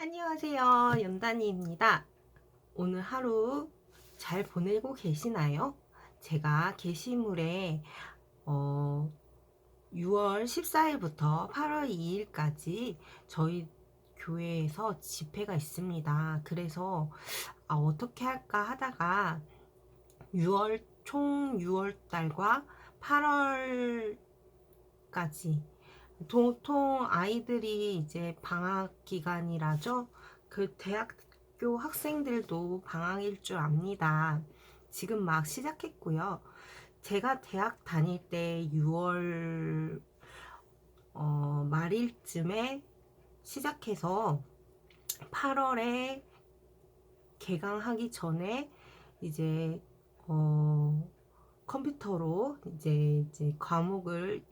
안녕하세요. 연단이입니다. 오늘 하루 잘 보내고 계시나요? 제가 게시물에 6월 14일부터 8월 2일까지 저희 교회에서 집회가 있습니다. 그래서 어떻게 할까 하다가 총 6월 달과 8월까지 보통 아이들이 이제 방학 기간이라죠. 그 대학교 학생들도 방학일 줄 압니다. 지금 막 시작했고요. 제가 대학 다닐 때 6월 말일쯤에 시작해서 8월에 개강하기 전에 이제 컴퓨터로 이제 과목을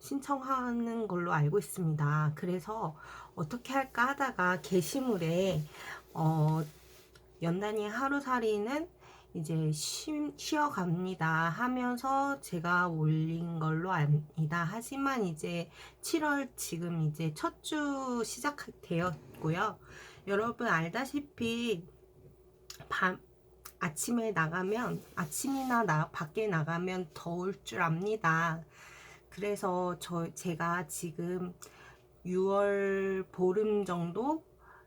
신청하는 걸로 알고 있습니다. 그래서 어떻게 할까 하다가 게시물에 연단이 하루살이는 이제 쉬어갑니다 하면서 제가 올린 걸로 압니다. 하지만 이제 7월 지금 이제 첫 주 시작되었고요. 여러분 알다시피 아침에 나가면 밖에 나가면 더울 줄 압니다. 그래서 제가 지금 6월 보름 정도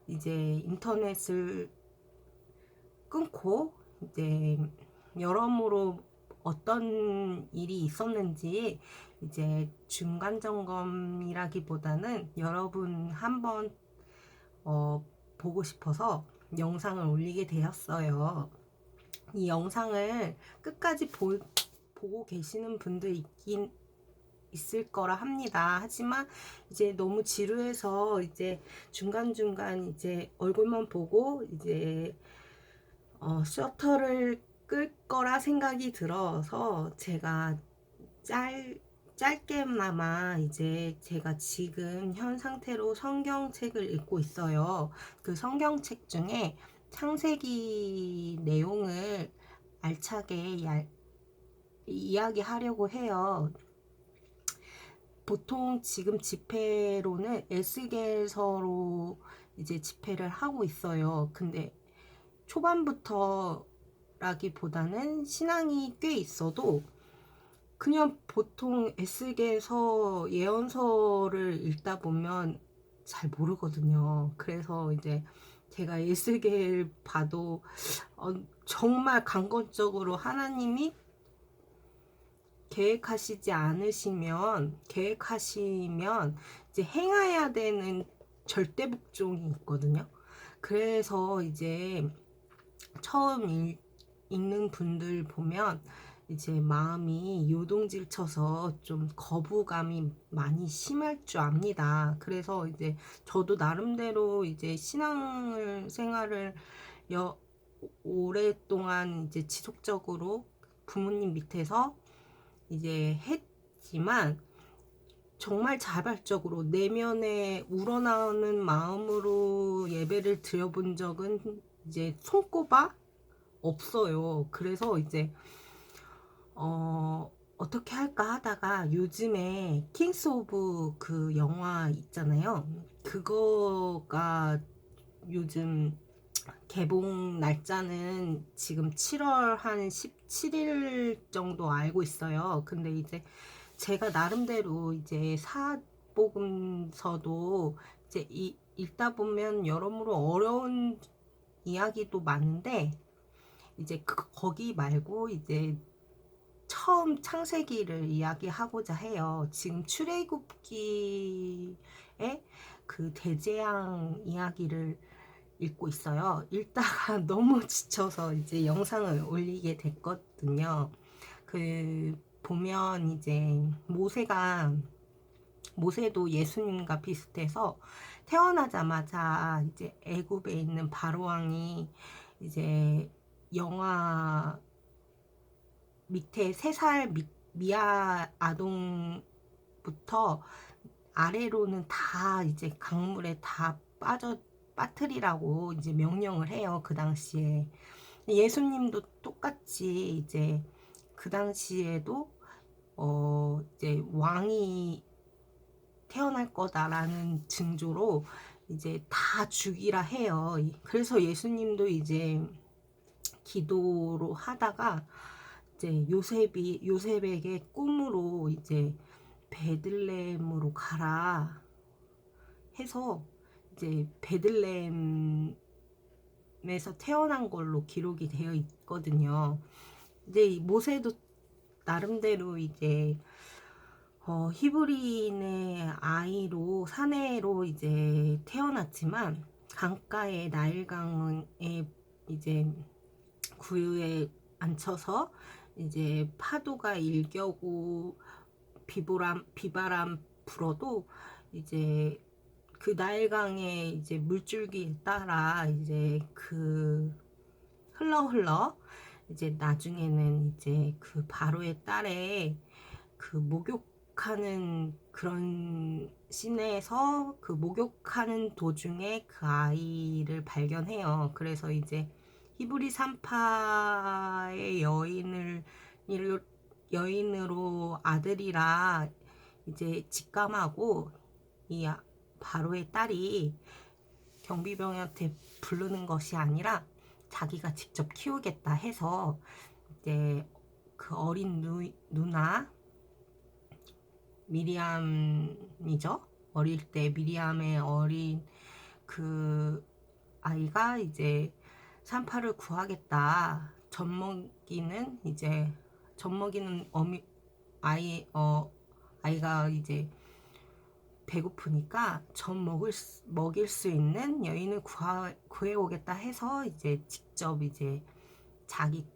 이제 인터넷을 끊고 이제 여러모로 어떤 일이 있었는지 이제 중간 점검이라기보다는 여러분 한번 보고 싶어서 영상을 올리게 되었어요. 이 영상을 끝까지 보고 계시는 분들 있을 거라 합니다. 하지만 이제 너무 지루해서 이제 중간중간 이제 얼굴만 보고 이제 셔터를 끌 거라 생각이 들어서 제가 짧게나마 이제 제가 지금 현 상태로 성경책을 읽고 있어요. 그 성경책 중에 창세기 내용을 알차게 이야기하려고 해요. 보통 지금 집회로는 에스겔서로 이제 집회를 하고 있어요. 근데 초반부터라기보다는 신앙이 꽤 있어도 그냥 보통 에스겔서 예언서를 읽다 보면 잘 모르거든요. 그래서 이제 제가 에스겔 봐도 정말 강건적으로 하나님이 계획하시면 이제 행해야 되는 절대 복종이 있거든요. 그래서 이제 처음 읽는 분들 보면 이제 마음이 요동질 쳐서 좀 거부감이 많이 심할 줄 압니다. 그래서 이제 저도 나름대로 이제 생활을 오랫동안 이제 지속적으로 부모님 밑에서 이제 했지만 정말 자발적으로 내면에 우러나오는 마음으로 예배를 드려본 적은 이제 손꼽아 없어요. 그래서 이제 어떻게 할까 하다가 요즘에 킹스 오브 그 영화 있잖아요. 그거가 요즘 개봉 날짜는 지금 7월 한 17일 정도 알고 있어요. 근데 이제 제가 나름대로 이제 사복음서도 이제 읽다 보면 여러모로 어려운 이야기도 많은데 이제 거기 말고 이제 처음 창세기를 이야기하고자 해요. 지금 출애굽기의 그 대재앙 이야기를 읽고 있어요. 읽다가 너무 지쳐서 이제 영상을 올리게 됐거든요. 그 보면 이제 모세도 예수님과 비슷해서 태어나자마자 이제 애굽에 있는 바로 왕이 이제 영아 밑에 3살 미아 아동부터 아래로는 다 이제 강물에 다 빠뜨리라고 이제 명령을 해요. 그 당시에 예수님도 똑같이 이제 그 당시에도 이제 왕이 태어날 거다라는 징조로 이제 다 죽이라 해요. 그래서 예수님도 이제 기도로 하다가 이제 요셉에게 꿈으로 이제 베들레헴으로 가라 해서 이제 베들레헴에서 태어난 걸로 기록이 되어 있거든요. 근데 이 모세도 나름대로 이제 히브리인의 아이로 사내로 이제 태어났지만 강가의 나일강에 이제 구유에 앉혀서 이제 파도가 일겨고 비바람 불어도 이제 그 나일강의 이제 물줄기에 따라 이제 그 흘러 이제 나중에는 이제 그 바로의 딸의 그 목욕하는 그런 씬에서 그 목욕하는 도중에 그 아이를 발견해요. 그래서 이제 히브리 산파의 여인으로 아들이라 이제 직감하고 이 바로의 딸이 경비병한테 부르는 것이 아니라 자기가 직접 키우겠다 해서 이제 그 어린 누나 미리암이죠. 어릴 때 미리암의 어린 그 아이가 이제 산파를 구하겠다. 젖먹이는 아이가 이제 배고프니까 먹일 수 있는 여인을 구해오겠다 해서 이제 직접 이제 자기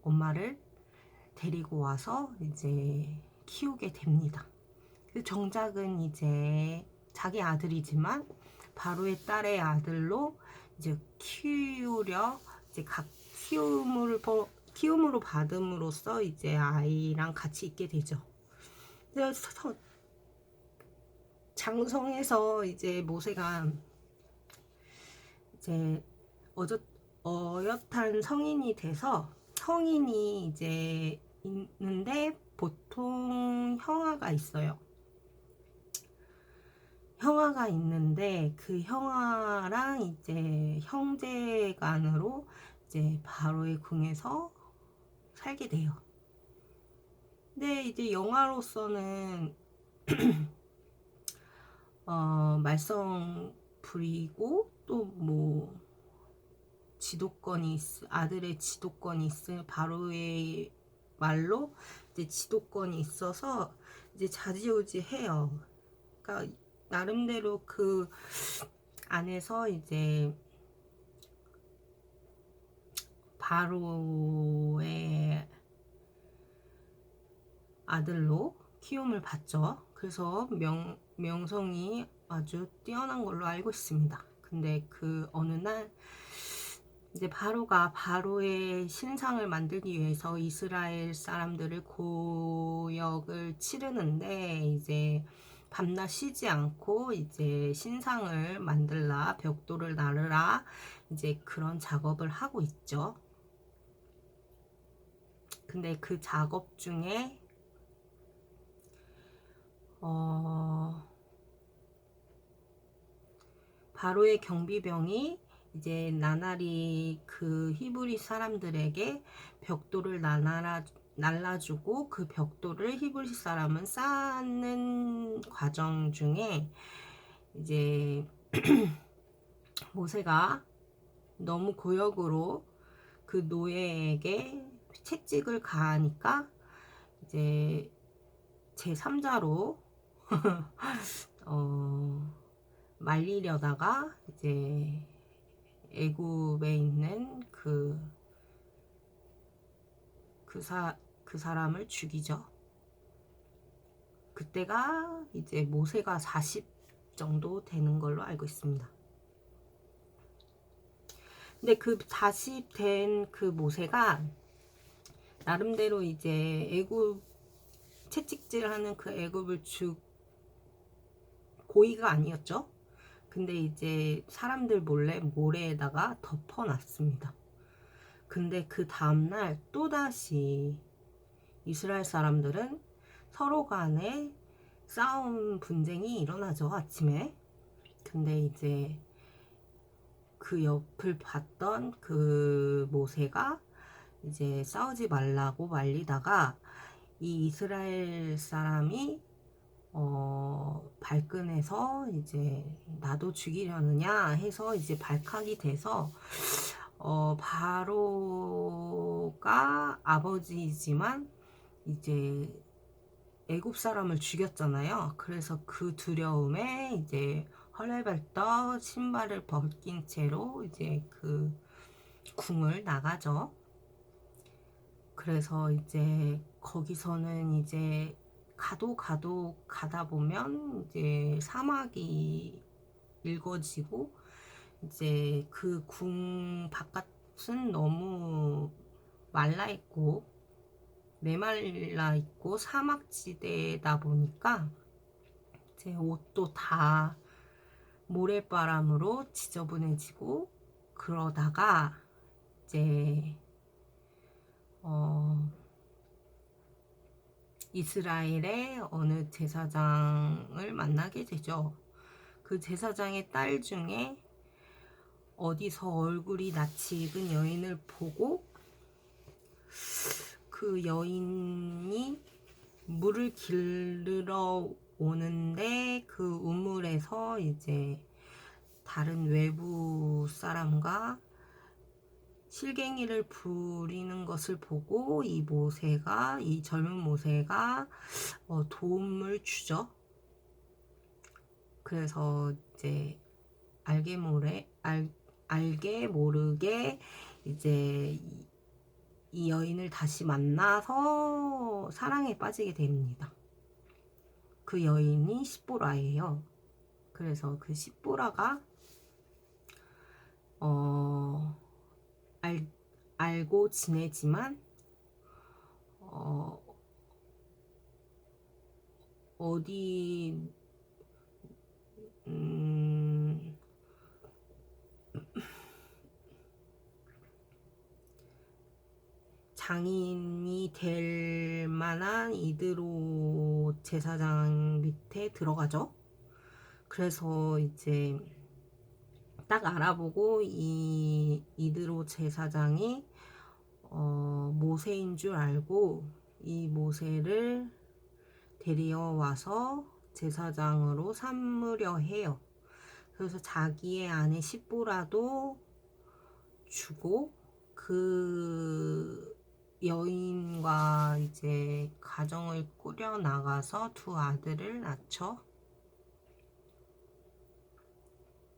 엄마를 데리고 와서 이제 키우게 됩니다. 정작은 이제 자기 아들이지만 바로의 딸의 아들로 이제 키우려 이제 키움으로 받음으로써 이제 아이랑 같이 있게 되죠. 그래서 장성에서 이제 모세가 이제 어엿한 성인이 돼서 성인이 이제 있는데 보통 형아가 있어요. 형아가 있는데 그 형아랑 이제 형제간으로 이제 바로의 궁에서 살게 돼요. 근데 이제 영아로서는 말썽 부리고 또 뭐 아들의 지도권이 있을 바로의 말로 이제 지도권이 있어서 이제 좌지우지해요. 그러니까 나름대로 그 안에서 이제 바로의 아들로 키움을 받죠. 그래서 명성이 아주 뛰어난 걸로 알고 있습니다. 근데 그 어느 날 이제 바로의 신상을 만들기 위해서 이스라엘 사람들을 고역을 치르는데 이제 밤낮 쉬지 않고 이제 신상을 만들라, 벽돌을 나르라 이제 그런 작업을 하고 있죠. 근데 그 작업 중에 바로의 경비병이 이제 나날이 그 히브리 사람들에게 벽돌을 날라주고 그 벽돌을 히브리 사람은 쌓는 과정 중에 이제 모세가 너무 고역으로 그 노예에게 채찍을 가하니까 이제 제3자로 말리려다가 이제 애굽에 있는 그 사람을 죽이죠. 그때가 이제 모세가 40 정도 되는 걸로 알고 있습니다. 근데 그 40 된 그 모세가 나름대로 이제 애굽 채찍질하는 그 애굽을 고의가 아니었죠. 근데 이제 사람들 몰래 모래에다가 덮어놨습니다. 근데 그 다음날 또다시 이스라엘 사람들은 서로 간에 싸움 분쟁이 일어나죠. 아침에 근데 이제 그 옆을 봤던 그 모세가 이제 싸우지 말라고 말리다가 이 이스라엘 사람이 발끈해서 이제 나도 죽이려느냐 해서 이제 발칵이 돼서 바로가 아버지이지만 이제 애굽 사람을 죽였잖아요. 그래서 그 두려움에 이제 헐레벌떡 신발을 벗긴 채로 이제 그 궁을 나가죠. 그래서 이제 거기서는 이제 가도 가다 보면 이제 사막이 일궈지고 이제 그 궁 바깥은 너무 말라 있고 메말라 있고 사막지대다 보니까 제 옷도 다 모래바람으로 지저분해지고 그러다가 이제 이스라엘의 어느 제사장을 만나게 되죠. 그 제사장의 딸 중에 어디서 얼굴이 낯이 익은 여인을 보고 그 여인이 물을 기르러 오는데 그 우물에서 이제 다른 외부 사람과 실갱이를 부리는 것을 보고 이 젊은 모세가 도움을 주죠. 그래서 이제 알게 모르게 이제 이 여인을 다시 만나서 사랑에 빠지게 됩니다. 그 여인이 십보라예요. 그래서 그 십보라가 알고 지내지만 어디 장인이 될 만한 이드로 제사장 밑에 들어가죠. 그래서 이제 딱 알아보고 이 이드로 제사장이 모세인 줄 알고 이 모세를 데려와서 제사장으로 삼으려 해요. 그래서 자기의 아내 십보라도 주고 그 여인과 이제 가정을 꾸려 나가서 두 아들을 낳죠.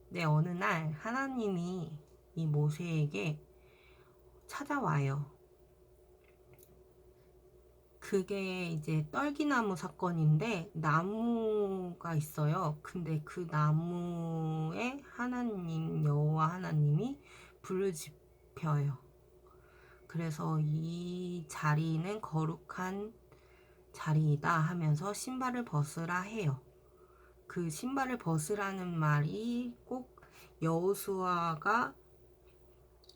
네, 어느 날 하나님이 이 모세에게 찾아와요. 그게 이제 떨기나무 사건인데 나무가 있어요. 근데 그 나무에 여호와 하나님이 불을 지펴요. 그래서 이 자리는 거룩한 자리이다 하면서 신발을 벗으라 해요. 그 신발을 벗으라는 말이 꼭 여호수아가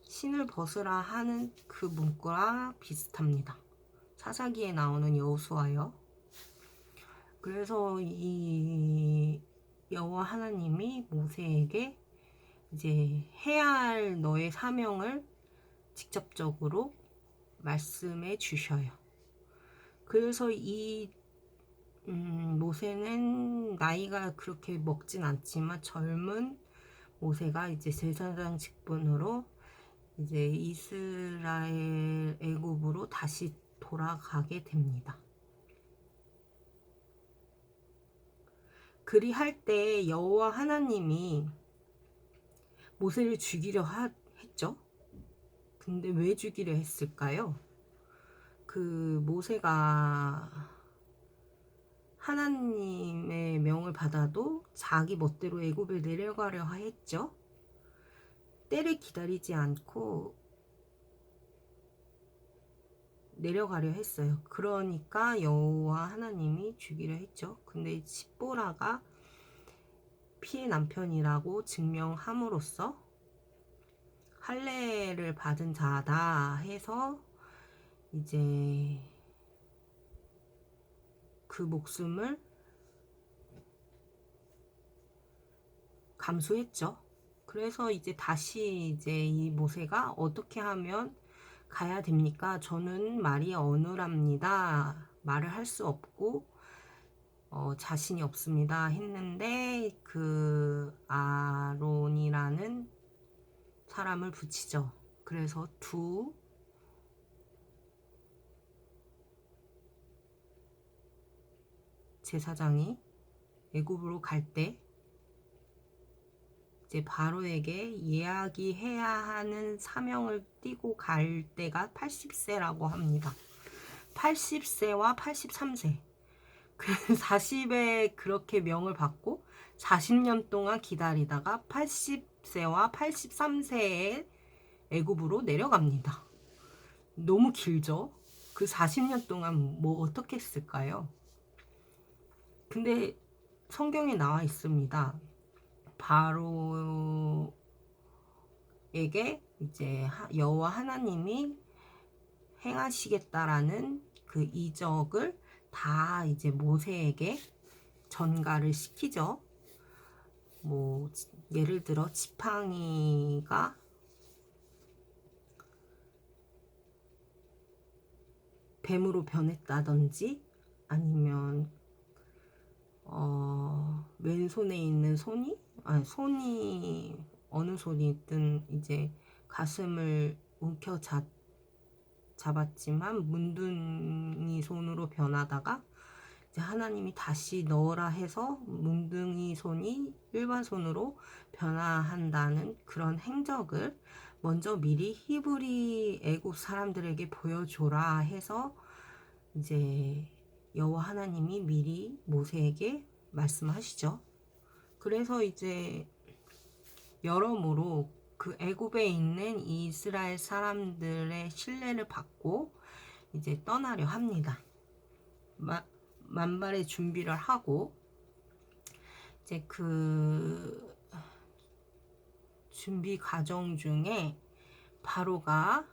신을 벗으라 하는 그 문구랑 비슷합니다. 사사기에 나오는 여호수아요. 그래서 이 여호와 하나님이 모세에게 이제 해야 할 너의 사명을 직접적으로 말씀해 주셔요. 그래서 이 모세는 나이가 그렇게 먹진 않지만 젊은 모세가 이제 제사장 직분으로 이제 이스라엘 애굽으로 다시 돌아가게 됩니다. 그리할 때 여호와 하나님이 모세를 죽이려 했죠. 근데 왜 죽이려 했을까요? 그 모세가 하나님의 명을 받아도 자기 멋대로 애굽에 내려가려 했죠. 때를 기다리지 않고 내려가려 했어요. 그러니까 여호와 하나님이 죽이려 했죠. 근데 십보라가 피해 남편이라고 증명함으로써 할례를 받은 자다 해서 이제 그 목숨을 감수했죠. 그래서 이제 다시 이제 이 모세가 어떻게 하면 가야 됩니까? 저는 말이 어눌합니다. 말을 할 수 없고 자신이 없습니다. 했는데 그 아론이라는 사람을 붙이죠. 그래서 두 제사장이 애굽으로 갈 때 이제 바로에게 이야기해야 하는 사명을 띠고 갈 때가 80세라고 합니다. 80세와 83세. 그 40에 그렇게 명을 받고 40년 동안 기다리다가 80세와 83세에 애굽으로 내려갑니다. 너무 길죠? 그 40년 동안 뭐 어떻게 했을까요? 근데 성경에 나와 있습니다. 바로에게 이제 여호와 하나님이 행하시겠다라는 그 이적을 다 이제 모세에게 전가를 시키죠. 뭐 예를 들어 지팡이가 뱀으로 변했다든지 아니면 왼손에 있는 손이 어느 손이든 이제 가슴을 잡았지만 문둥이 손으로 변하다가 이제 하나님이 다시 넣으라 해서 문둥이 손이 일반 손으로 변화한다는 그런 행적을 먼저 미리 히브리 애굽 사람들에게 보여줘라 해서 이제 여호와 하나님이 미리 모세에게 말씀하시죠. 그래서 이제 여러모로 그 애굽에 있는 이스라엘 사람들의 신뢰를 받고 이제 떠나려 합니다. 만발의 준비를 하고 이제 그 준비 과정 중에 바로가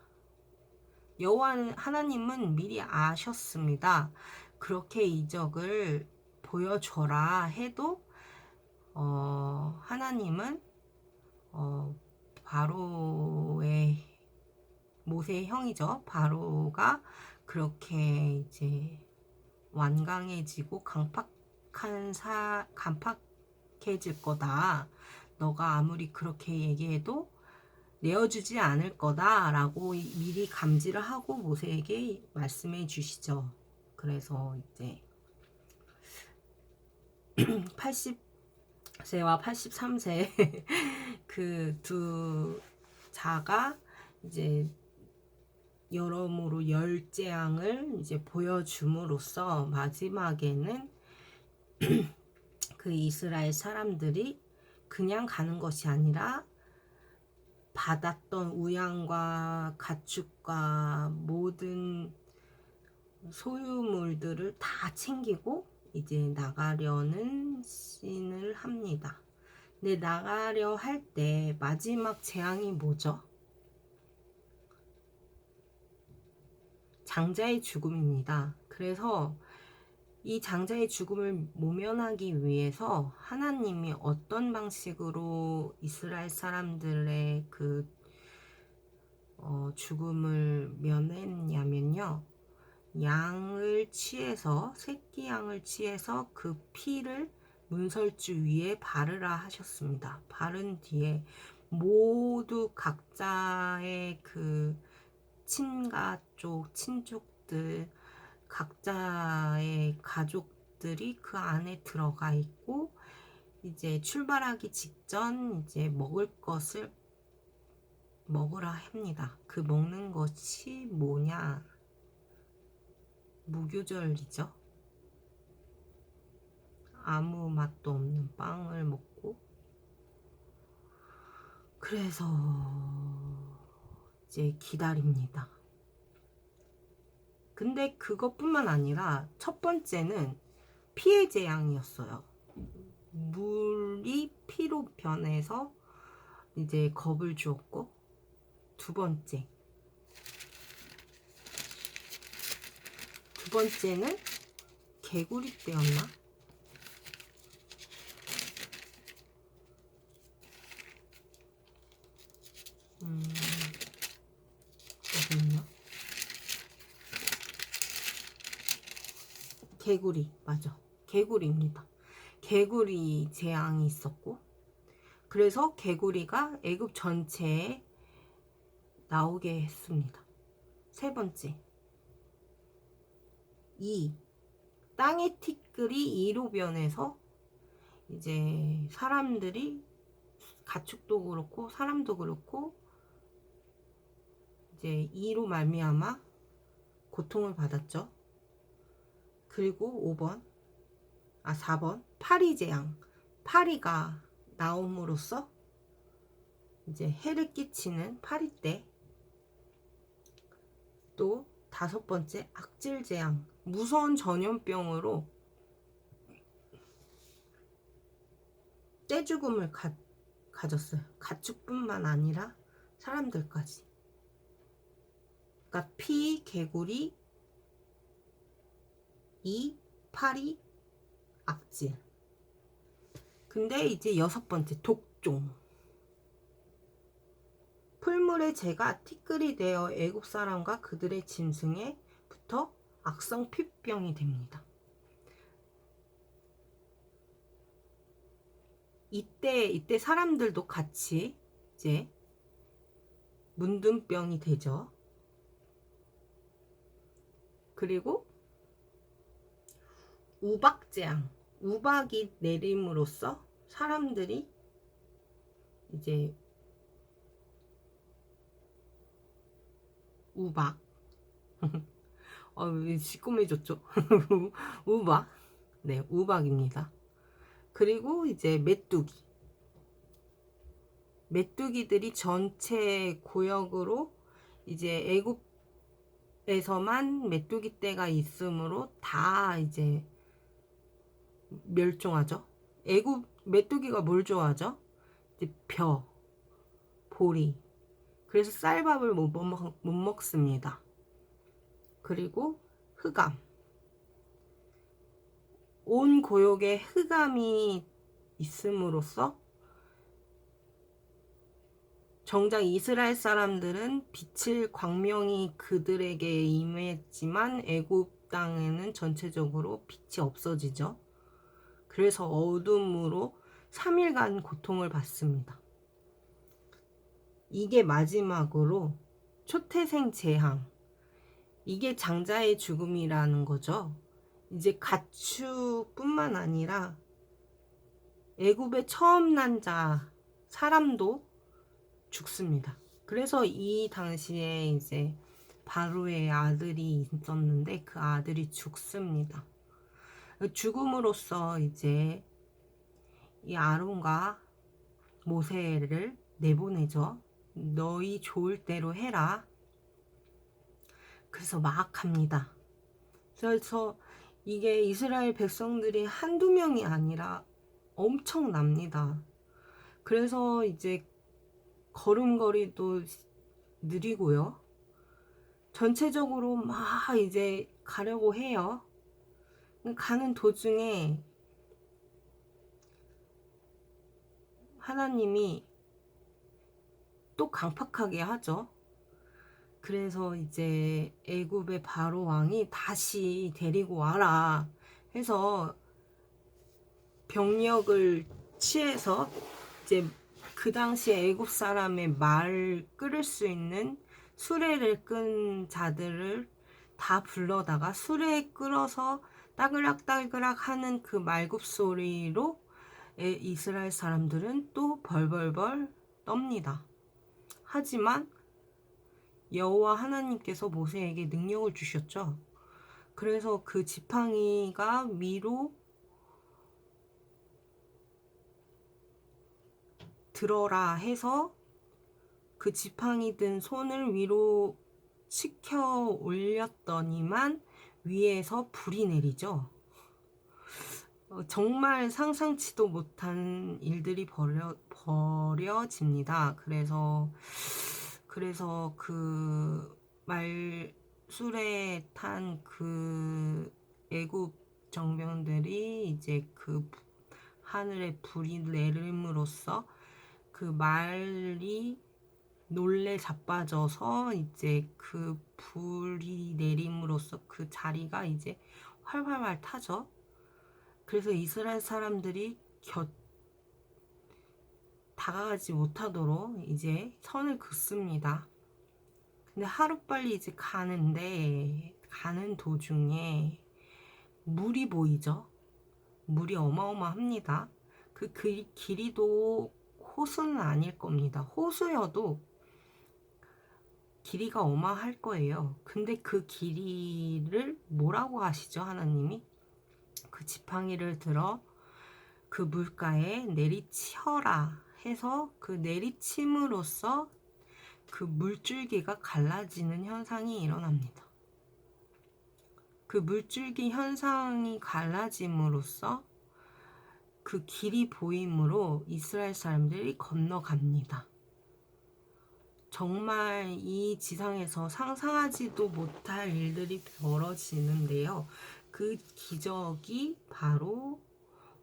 여호와 하나님은 미리 아셨습니다. 그렇게 이적을 보여줘라 해도 하나님은 바로의 모세의 형이죠. 바로가 그렇게 이제 완강해지고 강팍해질 거다. 너가 아무리 그렇게 얘기해도 내어주지 않을 거다라고 미리 감지를 하고 모세에게 말씀해 주시죠. 그래서 이제 80세와 83세 그 두 자가 이제 여러모로 열 재앙을 이제 보여줌으로써 마지막에는 그 이스라엘 사람들이 그냥 가는 것이 아니라 받았던 우양과 가축과 모든 소유물들을 다 챙기고 이제 나가려는 씬을 합니다. 근데 나가려 할 때 마지막 재앙이 뭐죠? 장자의 죽음입니다. 그래서 이 장자의 죽음을 모면하기 위해서 하나님이 어떤 방식으로 이스라엘 사람들의 그 죽음을 면했냐면요. 양을 취해서 새끼 양을 취해서 그 피를 문설주 위에 바르라 하셨습니다. 바른 뒤에 모두 각자의 그 친족들 각자의 가족들이 그 안에 들어가 있고 이제 출발하기 직전 이제 먹을 것을 먹으라 합니다. 그 먹는 것이 뭐냐? 무교절이죠. 아무 맛도 없는 빵을 먹고 그래서 이제 기다립니다. 근데 그것뿐만 아니라 첫 번째는 피의 재앙이었어요. 물이 피로 변해서 이제 겁을 주었고 두 번째는 개구리 떼였나? 잠깐만요. 개구리, 맞아. 개구리입니다. 개구리 재앙이 있었고, 그래서 개구리가 애굽 전체에 나오게 했습니다. 세 번째, 땅의 티끌이 이로 변해서 이제 사람들이, 가축도 그렇고 사람도 그렇고 이제 이로 말미암아 고통을 받았죠. 그리고 4번 파리 재앙, 파리가 나옴으로써 이제 해를 끼치는 파리 때. 또 5번째 악질 재앙, 무서운 전염병으로 떼죽음을 가졌어요. 가축뿐만 아니라 사람들까지. 그러니까 피, 개구리, 파리, 악질. 근데 이제 6번째 독종. 풀물의 재가 티끌이 되어 애국 사람과 그들의 짐승에 붙어 악성 피부병이 됩니다. 이때 사람들도 같이 이제 문둥병이 되죠. 그리고 우박재앙, 우박이 내림으로써 사람들이 이제 우박 시꺼매졌죠. 우박, 네, 우박입니다. 그리고 이제 메뚜기들이 전체 구역으로 이제 애굽에서만 메뚜기 떼가 있으므로 다 이제 멸종하죠. 애굽 메뚜기가 뭘 좋아하죠? 이제 보리. 그래서 쌀밥을 못 먹습니다. 그리고 흑암. 온 고역에 흑암이 있음으로써 정작 이스라엘 사람들은 빛의 광명이 그들에게 임했지만 애굽 땅에는 전체적으로 빛이 없어지죠. 그래서 어둠으로 3일간 고통을 받습니다. 이게 마지막으로 초태생 재앙. 이게 장자의 죽음이라는 거죠. 이제 가축뿐만 아니라 애굽에 처음 난 자, 사람도 죽습니다. 그래서 이 당시에 이제 바로의 아들이 있었는데 그 아들이 죽습니다. 죽음으로써 이제 이 아론과 모세를 내보내죠. 너희 좋을 대로 해라. 그래서 막 합니다. 그래서 이게 이스라엘 백성들이 한두 명이 아니라 엄청납니다. 그래서 이제 걸음걸이도 느리고요. 전체적으로 막 이제 가려고 해요. 가는 도중에 하나님이 또 강팍하게 하죠. 그래서 이제 애굽의 바로 왕이 다시 데리고 와라 해서 병력을 취해서 이제 그 당시에 애굽 사람의 말을 끌을 수 있는 수레를 끈 자들을 다 불러다가 수레에 끌어서 따그락따그락 하는 그 말굽 소리로 이스라엘 사람들은 또 벌벌벌 떱니다. 하지만 여호와 하나님께서 모세에게 능력을 주셨죠. 그래서 그 지팡이가 위로 들어라 해서 그 지팡이 든 손을 위로 치켜 올렸더니만 위에서 불이 내리죠. 정말 상상치도 못한 일들이 벌어집니다. 그래서 그 말술에 탄 그 애굽 정병들이 이제 그 하늘에 불이 내림으로써 그 말이 놀래 자빠져서 이제 그 불이 내림으로써 그 자리가 이제 활활활 타죠. 그래서 이스라엘 사람들이 다가가지 못하도록 이제 선을 긋습니다. 근데 하루빨리 이제 가는 도중에 물이 보이죠. 물이 어마어마합니다. 그 길이도 호수는 아닐 겁니다. 호수여도 길이가 어마할 거예요. 근데 그 길이를 뭐라고 하시죠, 하나님이? 그 지팡이를 들어 그 물가에 내리치어라 해서 그 내리침으로써 그 물줄기가 갈라지는 현상이 일어납니다. 그 물줄기 현상이 갈라짐으로써 그 길이 보임으로 이스라엘 사람들이 건너갑니다. 정말 이 지상에서 상상하지도 못할 일들이 벌어지는데요. 그 기적이 바로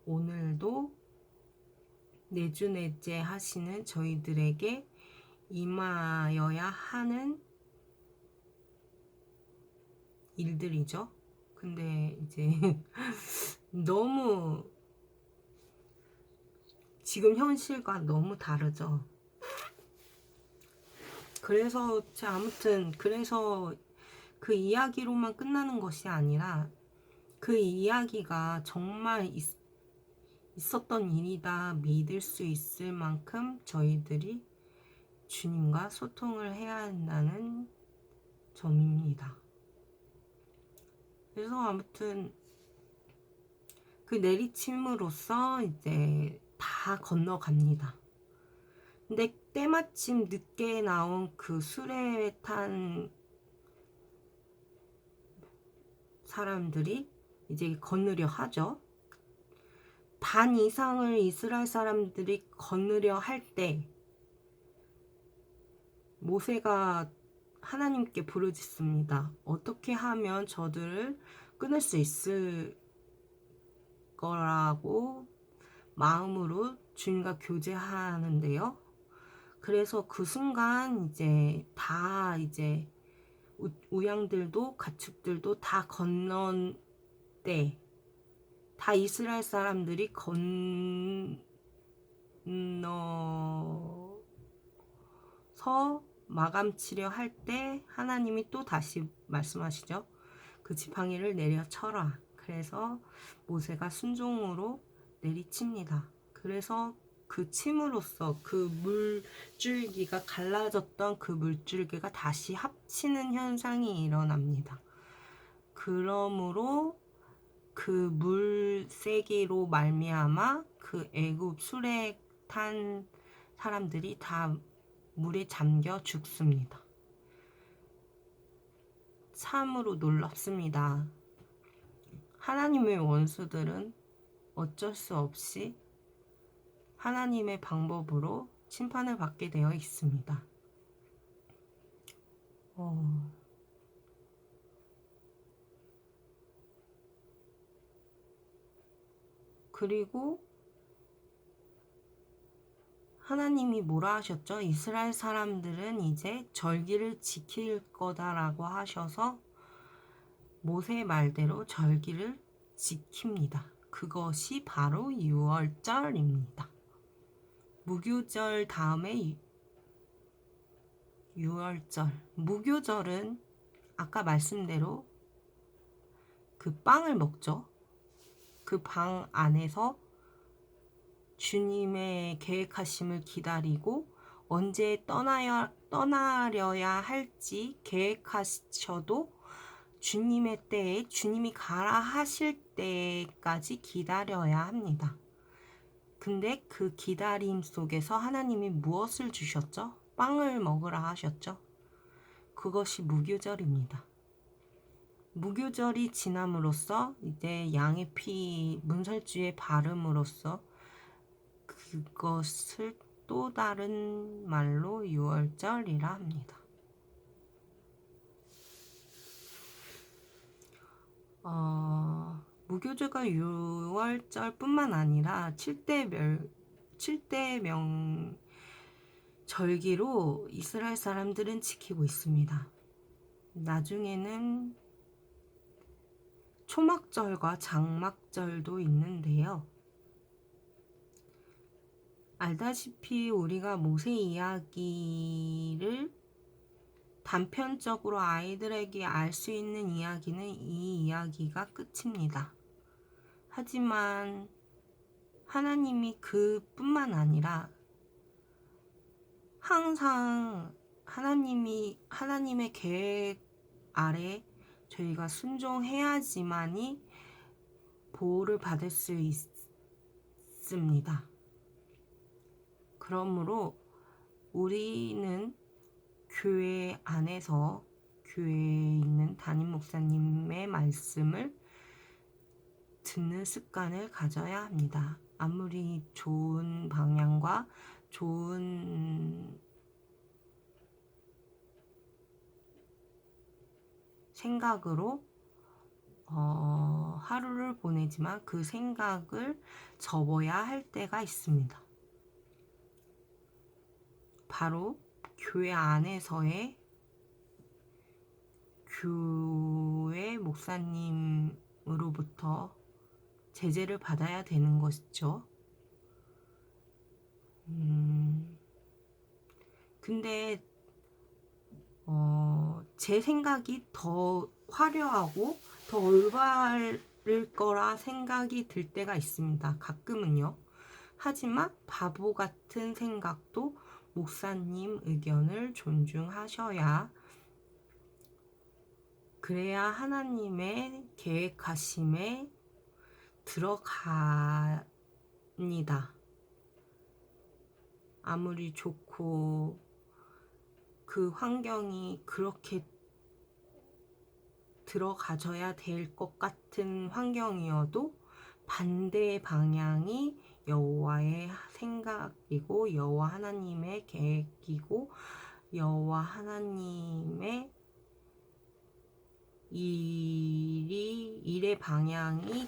오늘도 내주내째 하시는 저희들에게 임하여야 하는 일들이죠. 근데 이제 너무 지금 현실과 너무 다르죠. 그래서 아무튼 그래서 그 이야기로만 끝나는 것이 아니라 그 이야기가 정말 있었던 일이다 믿을 수 있을 만큼 저희들이 주님과 소통을 해야 한다는 점입니다. 그래서 아무튼 그 내리침으로써 이제 다 건너갑니다. 근데 때마침 늦게 나온 그 수레에 탄 사람들이 이제 건너려 하죠. 반 이상을 이스라엘 사람들이 건너려 할 때 모세가 하나님께 부르짖습니다. 어떻게 하면 저들을 끊을 수 있을 거라고 마음으로 주님과 교제하는데요. 그래서 그 순간 이제 다 이제 우양들도 가축들도 다 건넌 때 다 이스라엘 사람들이 건너서 마감치려 할 때 하나님이 또 다시 말씀하시죠. 그 지팡이를 내려쳐라. 그래서 모세가 순종으로 내리칩니다. 그래서 그 침으로써 그 물줄기가 갈라졌던 그 물줄기가 다시 합치는 현상이 일어납니다. 그러므로 그 물세기로 말미암아 그 애굽 수레에 탄 사람들이 다 물에 잠겨 죽습니다. 참으로 놀랍습니다. 하나님의 원수들은 어쩔 수 없이 하나님의 방법으로 심판을 받게 되어 있습니다. 그리고 하나님이 뭐라 하셨죠? 이스라엘 사람들은 이제 절기를 지킬 거다라고 하셔서 모세 말대로 절기를 지킵니다. 그것이 바로 유월절입니다. 무교절 다음에 유월절. 무교절은 아까 말씀대로 그 빵을 먹죠. 그 방 안에서 주님의 계획하심을 기다리고 언제 떠나려야 할지 계획하셔도 주님의 때에 주님이 가라 하실 때까지 기다려야 합니다. 근데 그 기다림 속에서 하나님이 무엇을 주셨죠? 빵을 먹으라 하셨죠? 그것이 무교절입니다. 무교절이 지남으로써 이제 양의 피 문설주에 바름으로써 그것을 또 다른 말로 유월절이라 합니다. 무교절과 유월절뿐만 아니라 7대 절기로 이스라엘 사람들은 지키고 있습니다. 나중에는 초막절과 장막절도 있는데요. 알다시피 우리가 모세 이야기를 단편적으로 아이들에게 알 수 있는 이야기는 이 이야기가 끝입니다. 하지만 하나님이 그뿐만 아니라 항상 하나님의 계획 아래 저희가 순종해야지만이 보호를 받을 수 있습니다. 그러므로 우리는 교회 안에서 교회에 있는 담임 목사님의 말씀을 듣는 습관을 가져야 합니다. 아무리 좋은 방향과 좋은 생각으로 하루를 보내지만 그 생각을 접어야 할 때가 있습니다. 바로 교회 안에서의 교회 목사님으로부터 제재를 받아야 되는 것이죠. 근데 제 생각이 더 화려하고 더 올바를 거라 생각이 들 때가 있습니다. 가끔은요. 하지만 바보 같은 생각도 목사님 의견을 존중하셔야 그래야 하나님의 계획하심에 들어갑니다. 아무리 좋고 그 환경이 그렇게 들어가져야 될 것 같은 환경이어도 반대의 방향이 여호와의 생각이고 여호와 하나님의 계획이고 여호와 하나님의 일의 방향이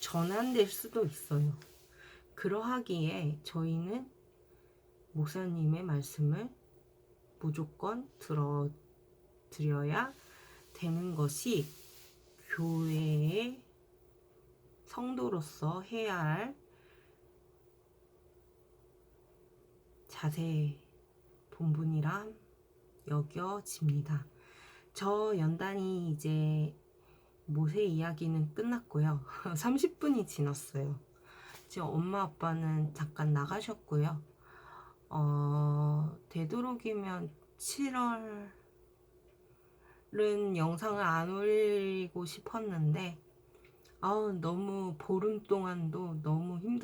전환될 수도 있어요. 그러하기에 저희는 목사님의 말씀을 무조건 들어드려야 되는 것이 교회의 성도로서 해야 할 자세 본분이라 여겨집니다. 저 연단이 이제 모세 이야기는 끝났고요. 30분이 지났어요. 지금 엄마 아빠는 잠깐 나가셨고요. 되도록이면 7월은 영상을 안 올리고 싶었는데 너무 보름 동안도 너무 힘들었어요.